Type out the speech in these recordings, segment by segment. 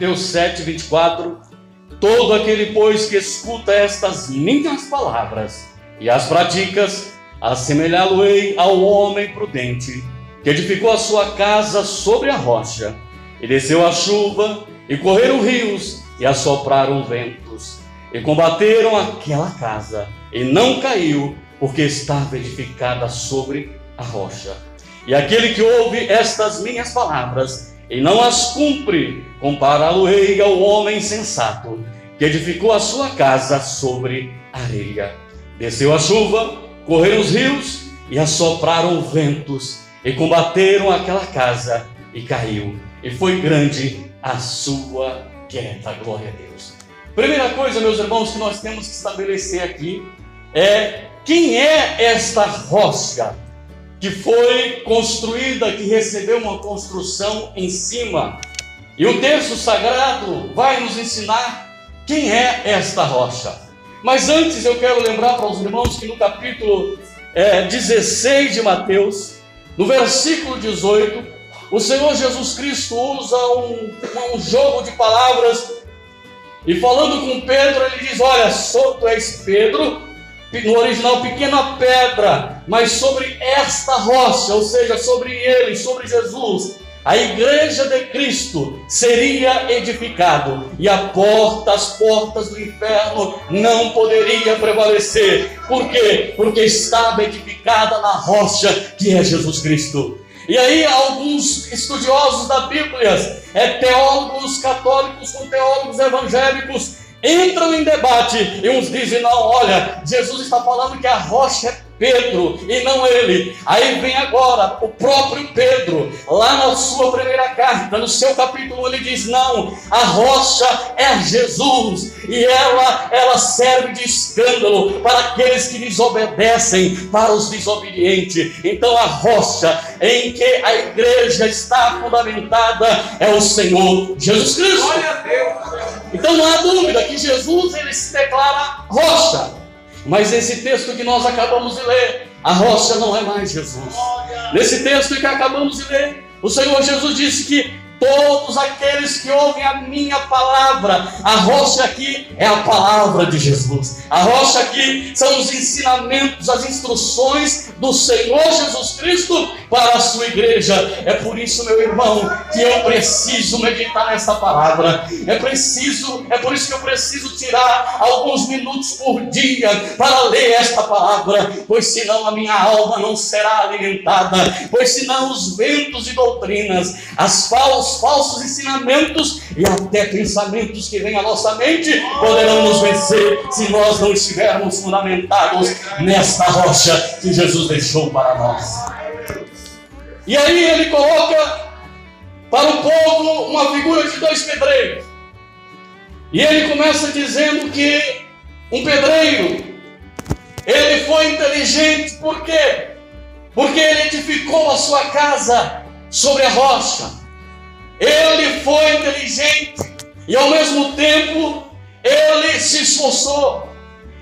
Mateus 7, 24. Todo aquele, pois, que escuta estas minhas palavras e as praticas, assemelhá-lo-ei ao homem prudente, que edificou a sua casa sobre a rocha, e desceu a chuva, e correram rios, e assopraram ventos, e combateram aquela casa, e não caiu, porque estava edificada sobre a rocha. E aquele que ouve estas minhas palavras, e não as cumpre, compará-lo-ei ao homem insensato, que edificou a sua casa sobre areia. Desceu a chuva, correram os rios, e assopraram ventos, e combateram aquela casa, e caiu, e foi grande a sua queda. Glória a Deus. Primeira coisa, meus irmãos, que nós temos que estabelecer aqui é quem é esta rocha que foi construída, que recebeu uma construção em cima. E o texto sagrado vai nos ensinar quem é esta rocha. Mas antes eu quero lembrar para os irmãos que no capítulo 16 de Mateus, no versículo 18, o Senhor Jesus Cristo usa um jogo de palavras, e falando com Pedro, ele diz: olha, tu és Pedro, no original pequena pedra, mas sobre esta rocha, ou seja, sobre ele, sobre Jesus, a igreja de Cristo seria edificado, e as portas do inferno não poderiam prevalecer. Por quê? Porque estava edificada na rocha que é Jesus Cristo. E aí alguns estudiosos da Bíblia, teólogos católicos com teólogos evangélicos, entram em debate, e uns dizem: não, olha, Jesus está falando que a rocha é Pedro e não ele. Aí vem agora o próprio Pedro, lá na sua primeira carta, no seu capítulo, ele diz: não, a rocha é Jesus, e ela serve de escândalo para aqueles que desobedecem, para os desobedientes. Então a rocha em que a igreja está fundamentada é o Senhor Jesus Cristo. Glória a Deus. Então não há dúvida que Jesus, ele se declara rocha. Mas nesse texto que nós acabamos de ler, a rocha não é mais Jesus. Nesse texto que acabamos de ler, o Senhor Jesus disse que todos aqueles que ouvem a minha palavra, a rocha aqui é a palavra de Jesus. A rocha aqui são os ensinamentos, as instruções do Senhor Jesus Cristo para a sua igreja. É por isso, meu irmão, que eu preciso meditar nessa palavra. É por isso que eu preciso tirar alguns minutos por dia para ler esta palavra, pois senão a minha alma não será alimentada, pois senão os ventos de doutrinas, os falsos ensinamentos e até pensamentos que vêm à nossa mente poderão nos vencer se nós não estivermos fundamentados nesta rocha que Jesus deixou para nós. E aí ele coloca para o povo uma figura de dois pedreiros, e ele começa dizendo que um pedreiro, ele foi inteligente. Por quê? Porque ele edificou a sua casa sobre a rocha. Ele foi inteligente e ao mesmo tempo ele se esforçou.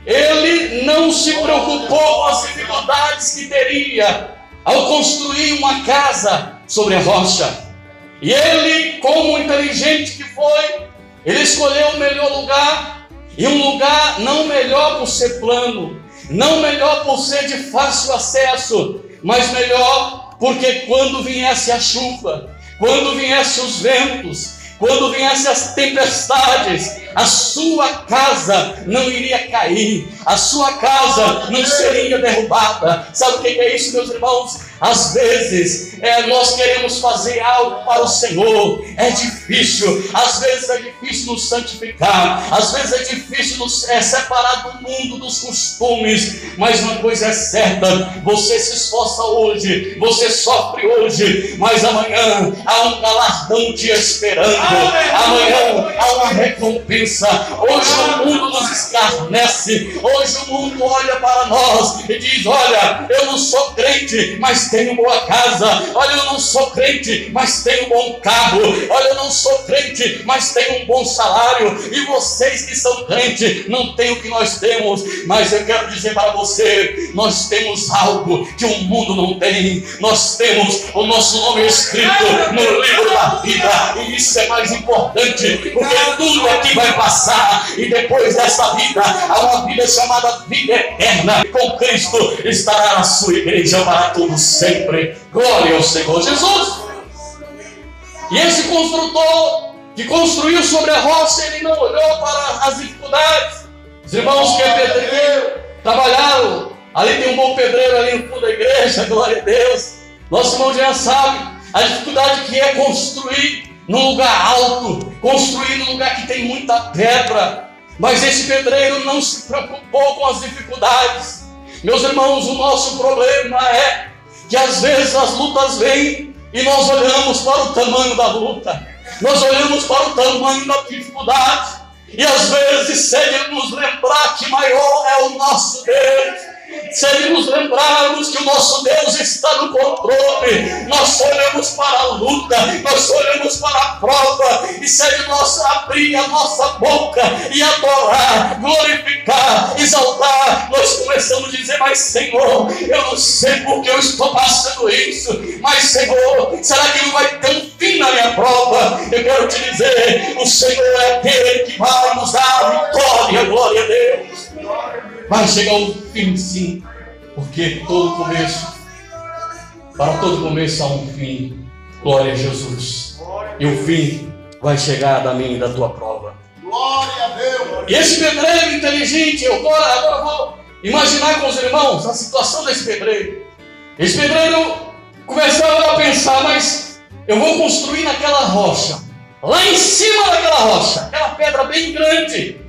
Ele não se preocupou com as dificuldades que teria ao construir uma casa sobre a rocha. E ele, como inteligente que foi, ele escolheu o melhor lugar, e um lugar não melhor por ser plano, não melhor por ser de fácil acesso, mas melhor porque quando viesse a chuva, quando viessem os ventos, quando viessem as tempestades, a sua casa não iria cair, a sua casa não seria derrubada. Sabe o que é isso, meus irmãos? Às vezes nós queremos fazer algo para o Senhor, é difícil, às vezes é difícil nos santificar, às vezes é difícil nos separar do mundo, dos costumes, mas uma coisa é certa: você se esforça hoje, você sofre hoje, mas amanhã há um galardão te esperando, amanhã há uma recompensa pensa. Hoje o mundo nos escarnece. Hoje o mundo olha para nós e diz: olha, eu não sou crente, mas tenho boa casa. Olha, eu não sou crente, mas tenho bom carro. Olha, eu não sou crente, mas tenho um bom salário. E vocês que são crentes não têm o que nós temos. Mas eu quero dizer para você, nós temos algo que o mundo não tem. Nós temos o nosso nome escrito no livro da vida, e isso é mais importante, porque tudo aqui vai passar, e depois dessa vida há uma vida chamada vida eterna. Com Cristo estará na sua igreja para todo sempre. Glória ao Senhor Jesus. E esse construtor que construiu sobre a rocha, ele não olhou para as dificuldades. Os irmãos que é pedreiro trabalharam, ali tem um bom pedreiro ali no fundo da igreja, glória a Deus. Nosso irmão já sabe a dificuldade que é construir num lugar alto, construir num lugar que tem muita pedra. Mas esse pedreiro não se preocupou com as dificuldades. Meus irmãos, o nosso problema é que às vezes as lutas vêm e nós olhamos para o tamanho da luta, nós olhamos para o tamanho da dificuldade, e às vezes, se ele nos lembrar que maior é o nosso Deus, se ele nos lembrarmos que o nosso Deus está no controle, nós olhamos para a luta, nós olhamos para a prova, e se ele nós abrir a nossa boca e adorar, glorificar, exaltar, nós começamos a dizer: mas Senhor, eu não sei porque eu estou passando isso, mas Senhor, será que não vai ter um fim na minha prova? Eu quero te dizer, o Senhor é aquele que vai nos dar a vitória, glória a Deus. Vai chegar o fim, sim, porque para todo começo há um fim. Glória a Jesus. E o fim vai chegar da minha e da tua prova. Glória a Deus. E esse pedreiro inteligente, agora vou imaginar com os irmãos a situação desse pedreiro. Esse pedreiro começava a pensar: mas eu vou construir naquela rocha, lá em cima daquela rocha, aquela pedra bem grande.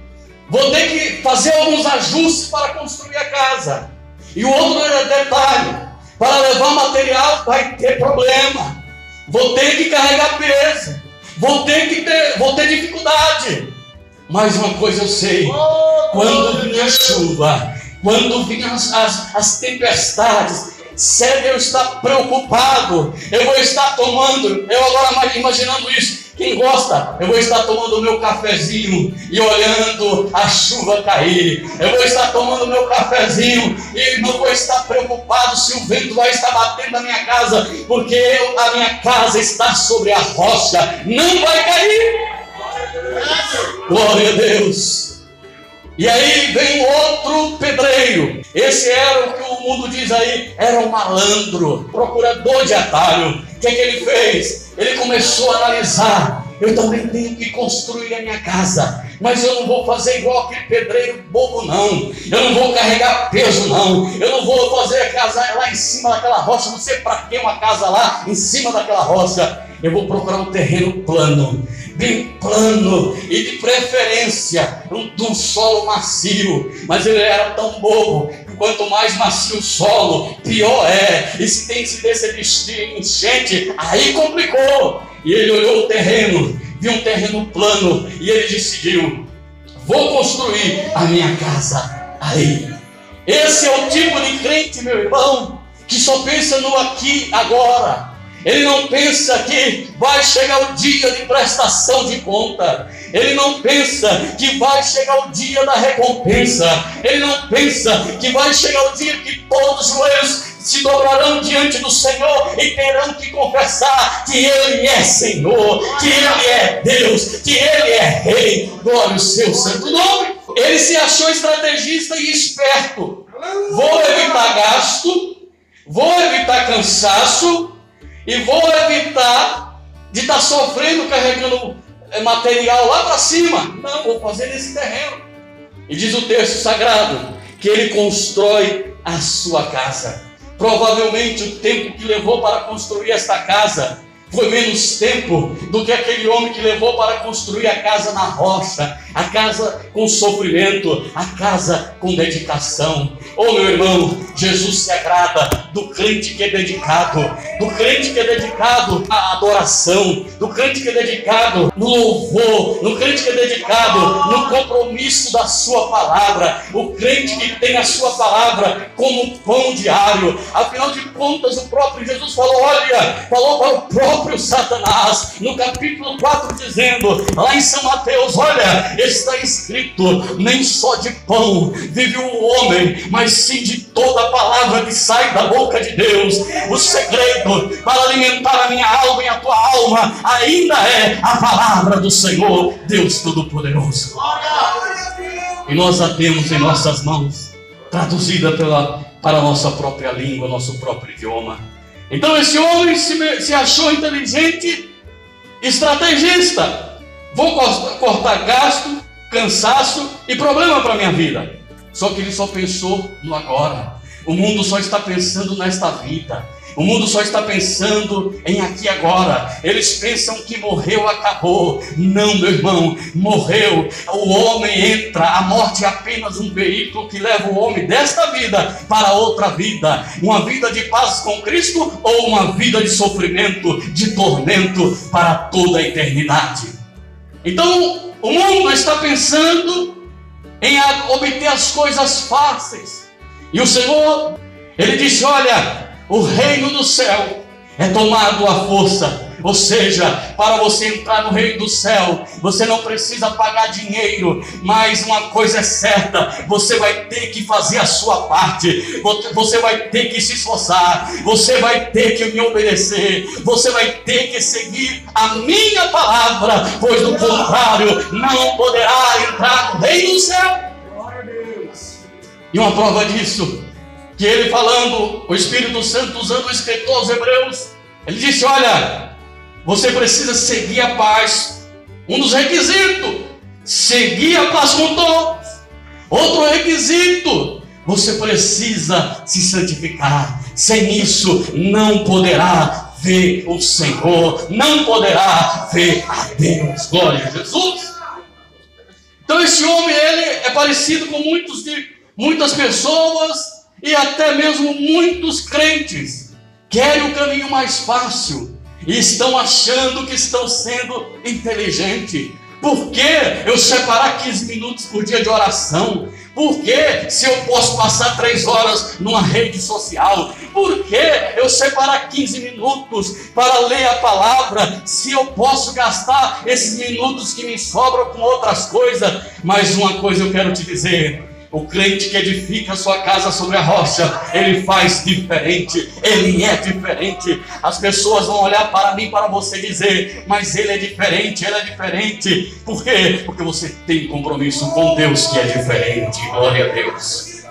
Vou ter que fazer alguns ajustes para construir a casa. E o outro detalhe: para levar material vai ter problema. Vou ter que carregar peso. Vou ter dificuldade. Mas uma coisa eu sei: quando vinha a chuva, quando vinham as tempestades, se eu estar preocupado, eu vou estar tomando, eu agora imaginando isso, quem gosta, eu vou estar tomando o meu cafezinho e olhando a chuva cair. Eu vou estar tomando o meu cafezinho e não vou estar preocupado se o vento vai estar batendo na minha casa, porque a minha casa está sobre a rocha, não vai cair. Glória a Deus. E aí vem outro pedreiro. Esse era o que o mundo diz aí, era um malandro, procurador de atalho. O que é que ele fez? Ele começou a analisar: eu também tenho que construir a minha casa, mas eu não vou fazer igual aquele pedreiro bobo, não. Eu não vou carregar peso, não. Eu não vou fazer a casa lá em cima daquela rocha. Não sei para que uma casa lá em cima daquela rocha. Eu vou procurar um terreno plano, bem plano, e de preferência de um solo macio. Mas ele era tão bobo que quanto mais macio o solo, pior é. E se tem incidência de enchente, aí complicou. E ele olhou o terreno, viu um terreno plano, e ele decidiu: vou construir a minha casa aí. Esse é o tipo de crente, meu irmão, que só pensa no aqui agora. Ele não pensa que vai chegar o dia de prestação de conta. Ele não pensa que vai chegar o dia da recompensa. Ele não pensa que vai chegar o dia que todos os joelhos se dobrarão diante do Senhor e terão que confessar que Ele é Senhor, que Ele é Deus, que Ele é Rei. Glória ao seu santo nome. Ele se achou estrategista e esperto. Vou evitar gasto, vou evitar cansaço, e vou evitar de estar sofrendo, carregando material lá para cima. Não, vou fazer nesse terreno. E diz o texto sagrado que ele constrói a sua casa. Provavelmente o tempo que levou para construir esta casa foi menos tempo do que aquele homem que levou para construir a casa na rocha, a casa com sofrimento, a casa com dedicação. Oh, meu irmão, Jesus se agrada do crente que é dedicado, do crente que é dedicado à adoração, do crente que é dedicado no louvor, no crente que é dedicado no compromisso da sua palavra, o crente que tem a sua palavra como pão diário. Afinal de contas, o próprio Jesus falou para o próprio Satanás, no capítulo 4, dizendo, lá em São Mateus, olha, está escrito, nem só de pão vive o homem, mas sim de toda a palavra que sai da boca de Deus. O segredo para alimentar a minha alma e a tua alma ainda é a palavra do Senhor, Deus Todo-Poderoso. E nós a temos em nossas mãos, traduzida para a nossa própria língua, nosso próprio idioma. Então esse homem se achou inteligente, estrategista. Vou cortar gasto, cansaço e problema para a minha vida. Só que ele só pensou no agora. O mundo só está pensando nesta vida. O mundo só está pensando em aqui e agora. Eles pensam que morreu, acabou. Não, meu irmão, morreu. O homem entra, a morte é apenas um veículo que leva o homem desta vida para outra vida. Uma vida de paz com Cristo ou uma vida de sofrimento, de tormento para toda a eternidade. Então, o mundo está pensando em obter as coisas fáceis. E o Senhor, Ele disse, olha, o reino do céu é tomado à força. Ou seja, para você entrar no reino do céu, você não precisa pagar dinheiro, mas uma coisa é certa, você vai ter que fazer a sua parte, você vai ter que se esforçar, você vai ter que me obedecer, você vai ter que seguir a minha palavra, pois do contrário, não poderá entrar no reino do céu. E uma prova disso, que ele falando, o Espírito Santo usando o escritor aos Hebreus, ele disse, olha, você precisa seguir a paz. Um dos requisitos, seguir a paz com todos. Outro requisito, você precisa se santificar. Sem isso, não poderá ver o Senhor, não poderá ver a Deus. Glória a Jesus. Então esse homem, ele é parecido com muitas pessoas e até mesmo muitos crentes. Querem o caminho mais fácil e estão achando que estão sendo inteligentes. Por que eu separar 15 minutos por dia de oração? Por que se eu posso passar 3 horas numa rede social? Por que eu separar 15 minutos para ler a palavra, se eu posso gastar esses minutos que me sobram com outras coisas? Mas uma coisa eu quero te dizer, o crente que edifica a sua casa sobre a rocha, ele faz diferente, ele é diferente. As pessoas vão olhar para mim, para você dizer, mas ele é diferente, ele é diferente. Por quê? Porque você tem compromisso com Deus que é diferente. Glória a Deus.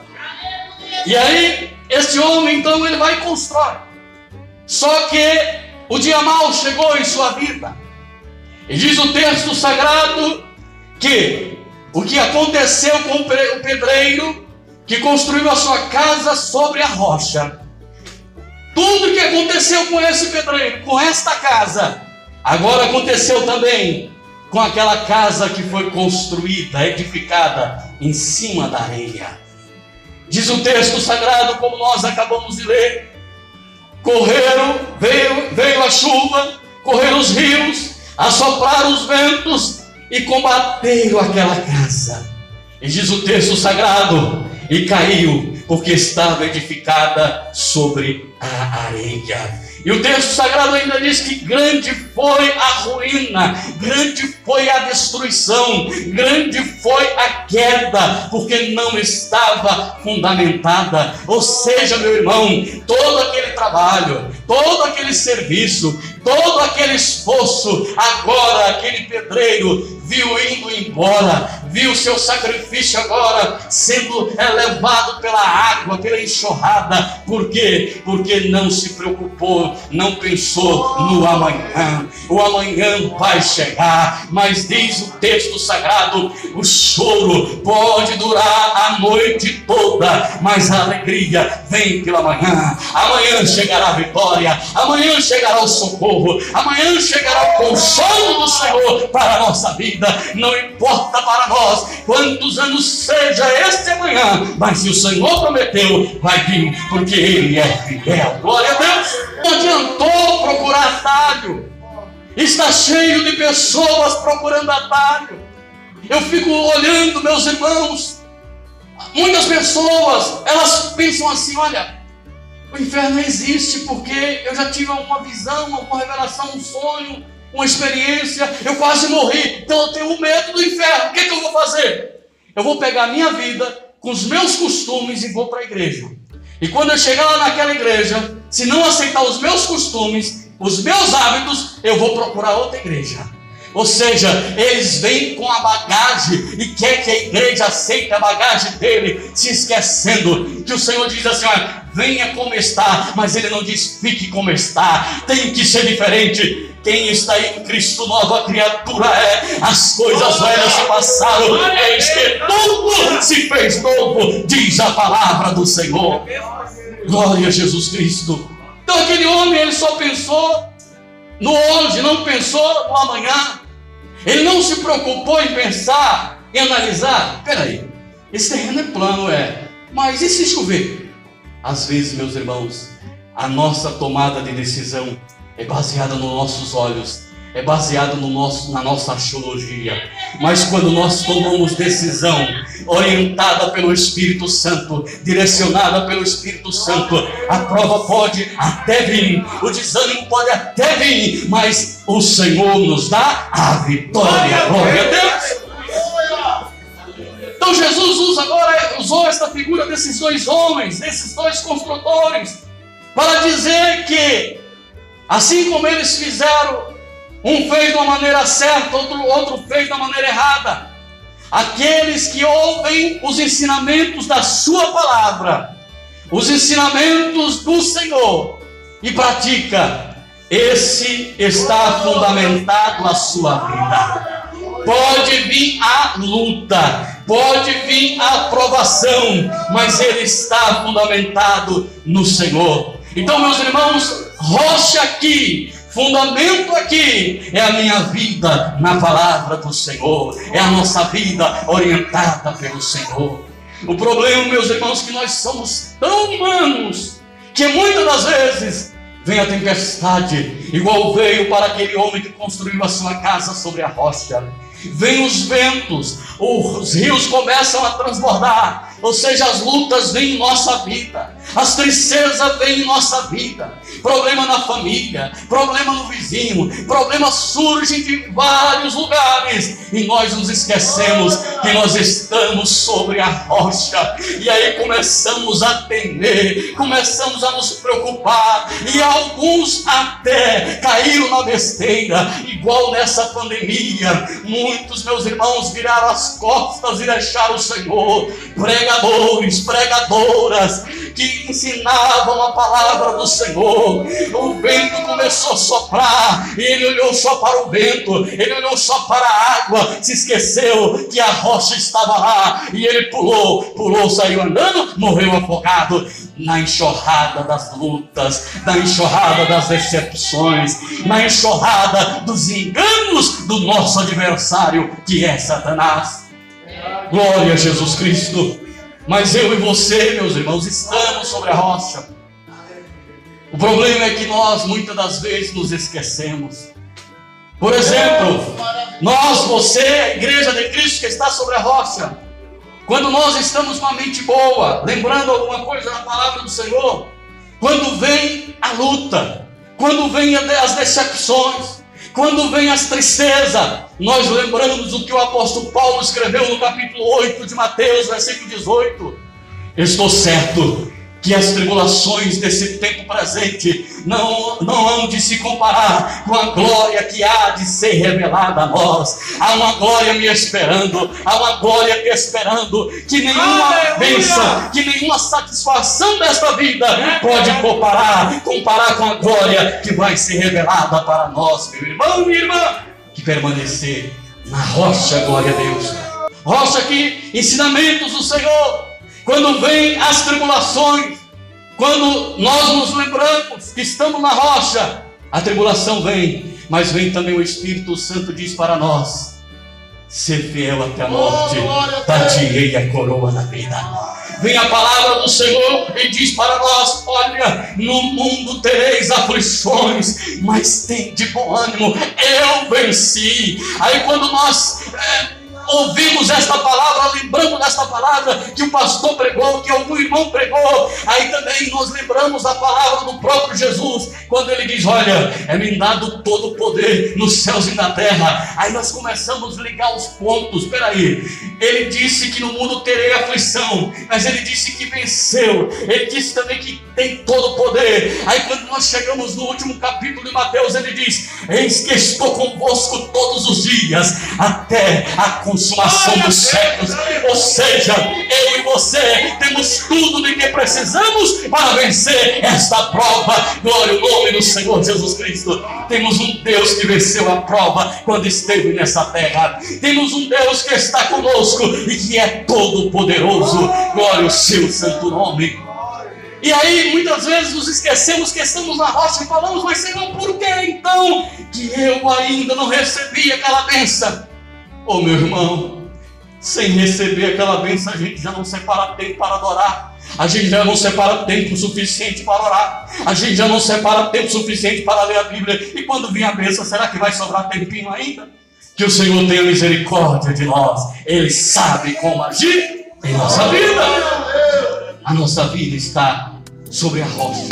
E aí, esse homem então ele vai e constrói. Só que o dia mau chegou em sua vida. E diz o texto sagrado que o que aconteceu com o pedreiro que construiu a sua casa sobre a rocha, tudo que aconteceu com esse pedreiro, com esta casa, agora aconteceu também com aquela casa que foi construída, edificada em cima da areia. Diz o texto sagrado, como nós acabamos de ler, veio a chuva, correram os rios, assopraram os ventos e combateram aquela casa. E diz o texto sagrado, e caiu, porque estava edificada sobre a areia. E o texto sagrado ainda diz que grande foi a ruína, grande foi a destruição, grande foi a queda, porque não estava fundamentada. Ou seja, meu irmão, todo aquele trabalho, todo aquele serviço, todo aquele esforço, agora aquele pedreiro viu indo embora, viu seu sacrifício agora sendo elevado pela água, pela enxurrada. Por quê? Porque não se preocupou, não pensou no amanhã. O amanhã vai chegar, mas diz o texto sagrado, o choro pode durar a noite toda, mas a alegria vem pela manhã. Amanhã chegará a vitória, amanhã chegará o socorro. socorro, amanhã chegará o consolo do Senhor para a nossa vida. Não importa para nós quantos anos seja este amanhã, mas se o Senhor prometeu, vai vir, porque Ele é fiel. Glória a Deus. Não adiantou procurar atalho. Está cheio de pessoas procurando atalho. Eu fico olhando, meus irmãos, muitas pessoas, elas pensam assim: olha, o inferno existe porque eu já tive alguma visão, alguma revelação, um sonho, uma experiência, eu quase morri, então eu tenho medo do inferno. O que eu vou fazer? Eu vou pegar a minha vida com os meus costumes e vou para a igreja. E quando eu chegar lá naquela igreja, se não aceitar os meus costumes, os meus hábitos, eu vou procurar outra igreja. Ou seja, eles vêm com a bagagem e quer que a igreja aceite a bagagem dele, se esquecendo que o Senhor diz assim: olha, venha como está, mas Ele não diz fique como está. Tem que ser diferente. Quem está em Cristo, nova criatura é. As coisas velhas se passaram, eis que tudo se fez novo, diz a palavra do Senhor. Glória a Jesus Cristo. Então aquele homem, ele só pensou no hoje, não pensou no amanhã. Ele não se preocupou em pensar, em analisar. Peraí, esse terreno é plano, mas e se chover? Às vezes, meus irmãos, a nossa tomada de decisão é baseada nos nossos olhos, é baseada na nossa axiologia. Mas quando nós tomamos decisão orientada pelo Espírito Santo, direcionada pelo Espírito Santo, a prova pode até vir, o desânimo pode até vir, mas o Senhor nos dá a vitória. Glória a Deus. Então Jesus usou esta figura desses dois homens, desses dois construtores, para dizer que, assim como eles fizeram, um fez de uma maneira certa, outro fez da maneira errada. Aqueles que ouvem os ensinamentos da sua palavra, os ensinamentos do Senhor, e pratica, esse está fundamentado na sua vida. Pode vir a luta, pode vir a provação, mas ele está fundamentado no Senhor. Então, meus irmãos, rocha aqui, fundamento aqui é a minha vida na palavra do Senhor, é a nossa vida orientada pelo Senhor. O problema, meus irmãos, é que nós somos tão humanos que muitas das vezes vem a tempestade, igual veio para aquele homem que construiu a sua casa sobre a rocha. Vem os ventos, os rios começam a transbordar, ou seja, as lutas vêm em nossa vida, as tristezas vêm em nossa vida, problema na família, problema no vizinho, problemas surgem de vários lugares, e nós nos esquecemos que nós estamos sobre a rocha, e aí começamos a temer, começamos a nos preocupar, e alguns até caíram na besteira, igual nessa pandemia. Muitos, meus irmãos, viraram as costas e deixaram o Senhor. Pregadores, pregadoras que ensinavam a palavra do Senhor. O vento começou a soprar e ele olhou só para o vento, ele olhou só para a água, se esqueceu que a rocha estava lá e ele pulou, saiu andando, morreu afogado na enxurrada das lutas, na enxurrada das decepções, na enxurrada dos enganos do nosso adversário, que é Satanás. Glória a Jesus Cristo. Mas eu e você, meus irmãos, estamos sobre a rocha. O problema é que nós muitas das vezes nos esquecemos. Por exemplo, você, a igreja de Cristo que está sobre a rocha, quando nós estamos com a mente boa, lembrando alguma coisa na palavra do Senhor, quando vem a luta, quando vem as decepções, quando vem as tristezas, nós lembramos o que o apóstolo Paulo escreveu no capítulo 8 de Mateus, versículo 18. Eu estou certo que as tribulações desse tempo presente não hão de se comparar com a glória que há de ser revelada a nós. Há uma glória me esperando, há uma glória me esperando, que nenhuma bênção, que nenhuma satisfação desta vida pode comparar com a glória que vai ser revelada para nós, meu irmão, minha irmã, que permanecer na rocha. Glória a Deus. Rocha aqui, ensinamentos do Senhor. Quando vem as tribulações, quando nós nos lembramos que estamos na rocha, A tribulação vem, mas vem também o Espírito Santo diz para nós: ser fiel até a morte, dar-te-ei a coroa da vida. Vem a palavra do Senhor e diz para nós: olha, no mundo tereis aflições, mas tem de bom ânimo, eu venci. Aí quando nós ouvimos esta palavra, lembramos desta palavra que o pastor pregou, que algum irmão pregou, aí também nós lembramos da palavra do próprio Jesus, quando ele diz: olha, é-me dado todo o poder nos céus e na terra. Aí nós começamos a ligar os pontos. Espera aí, ele disse que no mundo terei aflição, mas ele disse que venceu, ele disse também que tem todo o poder. Aí quando nós chegamos no último capítulo de Mateus, ele diz: eis que estou convosco todos os dias, até a consumação dos séculos. Ou seja, eu e você temos tudo de que precisamos para vencer esta prova. Glória ao nome do Senhor Jesus Cristo. Temos um Deus que venceu a prova quando esteve nessa terra. Temos um Deus que está conosco e que é todo poderoso. Glória ao seu santo nome. E aí muitas vezes nos esquecemos que estamos na rocha e falamos: mas Senhor, por que então que eu ainda não recebi aquela bênção? Oh, meu irmão, sem receber aquela bênção, a gente já não separa tempo para adorar, a gente já não separa tempo suficiente para orar, a gente já não separa tempo suficiente para ler a Bíblia. E quando vir a bênção, será que vai sobrar tempinho ainda? Que o Senhor tenha misericórdia de nós. Ele sabe como agir em nossa vida. A nossa vida está sobre a rocha.